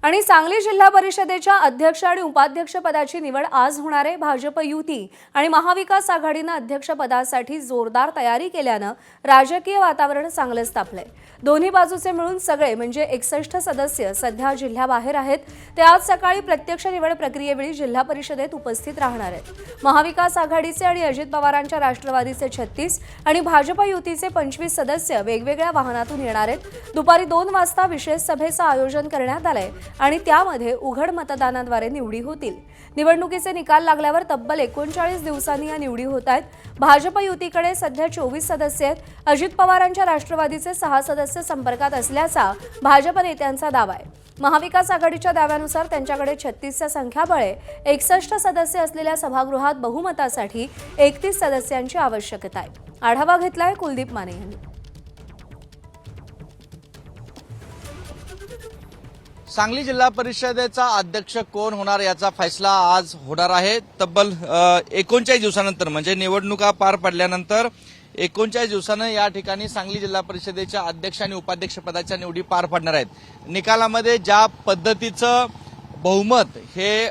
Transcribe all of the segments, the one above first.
आणि सांगली जिल्हा परिषदेच्या अध्यक्ष आणि उपाध्यक्ष पदाची निवड आज होणार आहे। भाजप युती आणि महाविकास आघाडीने अध्यक्ष पदासाठी जोरदार तयारी केल्यानं राजकीय वातावरण चांगलंच तापलंय। दोन्ही बाजूचे मिळून सगळे म्हणजे 61 सदस्य सध्या जिल्ह्याबाहेर आहेत। ते आज सकाळी प्रत्यक्ष निवड प्रक्रियेवेळी जिल्हा परिषदेत उपस्थित राहणार आहेत। महाविकास आघाडीचे आणि अजित पवारांच्या राष्ट्रवादीचे 36 आणि भाजप युतीचे 25 सदस्य वेगवेगळ्या वाहनातून येणार आहेत। दुपारी 2 वाजता विशेष सभेचं आयोजन करण्यात आलंय आणि त्यामध्ये उघड मतदानाद्वारे निवडी होतील। निवडणुकीचे निकाल लागल्यावर तब्बल 39 दिवसांनी या निवडी होत आहेत। भाजप युतीकडे सध्या 24 सदस्य आहेत। अजित पवारांच्या राष्ट्रवादीचे 6 सदस्य संपर्कात असल्याचा भाजप नेत्यांचा दावा आहे। महाविकास आघाडीच्या दाव्यानुसार त्यांच्याकडे 36चं संख्याबळ आहे। 61 सदस्य असलेल्या सभागृहात बहुमतासाठी 31 सदस्यांची आवश्यकता आहे। आढावा घेतलाय कुलदीप माने यांनी। सांगली जिल्हा परिषदेचा अध्यक्ष कोण होणार याचा फैसला आज होणार आहे। तब्बल 39 दिवसानंतर म्हणजे निवडणुका पार पडल्यानंतर 39 दिवसानं या ठिकाणी सांगली जिल्हा परिषदेच्या अध्यक्ष आणि उपाध्यक्ष पदाच्या निवडी पार पडणार आहेत। निकालामध्ये ज्या पद्धतीचं बहुमत हे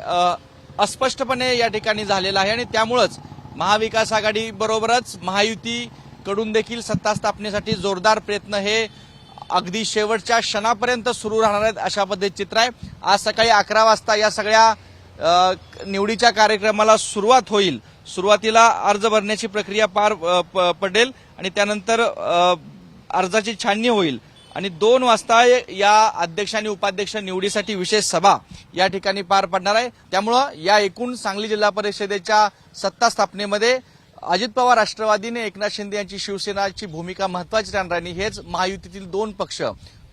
अस्पष्टपणे या ठिकाणी झालेलं आहे आणि त्यामुळेच महाविकास आघाडी बरोबरच महायुतीकडून देखील सत्ता स्थापनेसाठी जोरदार प्रयत्न हे अगदी शेवटच्या क्षणापर्यंत सुरू राहणार आहेत अशा पद्धतीचे चित्र आहे। आज सकाळी 11 वाजता या सगळ्या निवडीच्या कार्यक्रमाला सुरुवात होईल। सुरुवातीला अर्ज भरण्याची प्रक्रिया पार पडेल आणि त्यानंतर अर्जाची छाननी होईल आणि 2 वाजता या अध्यक्ष आणि उपाध्यक्ष निवडीसाठी विशेष सभा या ठिकाणी पार पडणार आहे। त्यामुळे या एकूण सांगली जिल्हा परिषदेच्या सत्ता स्थापनेमध्ये अजित पवार राष्ट्रवादीने एकनाथ शिंदे यांची शिवसेनाची भूमिका महत्वाची राहणार आणि हेच महायुतीतील 2 पक्ष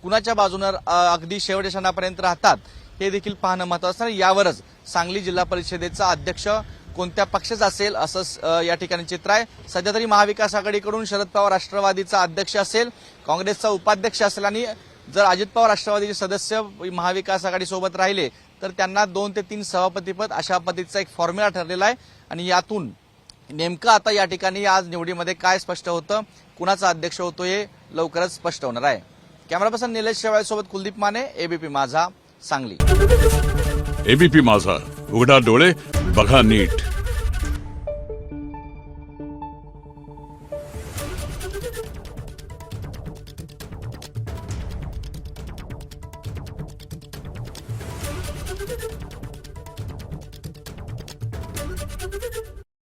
कुणाच्या बाजूने अगदी शेवटच्या क्षणापर्यंत राहतात हे देखील पाहणं महत्वाचं आहे। यावरच सांगली जिल्हा परिषदेचा अध्यक्ष कोणत्या पक्षाचा असेल असं या ठिकाणी चित्र आहे। सध्या तरी महाविकास आघाडीकडून शरद पवार राष्ट्रवादीचा अध्यक्ष असेल, काँग्रेसचा उपाध्यक्ष असेल आणि जर अजित पवार राष्ट्रवादीचे सदस्य महाविकास आघाडी सोबत राहिले तर त्यांना 2 ते 3 सभापतीपद अशा पद्धतीचा एक फॉर्म्युला ठरलेला आहे आणि यातून नेमकं आता या ठिकाणी आज निवडीमध्ये काय स्पष्ट होतं, कुणाचा अध्यक्ष होतो हे लवकरच स्पष्ट होणार आहे। कॅमेरा पर्सन निलेश शेवाळे सोबत कुलदीप माने, एबीपी माझा, सांगली। एबीपी माझा, उघडा डोळे बघा नीट।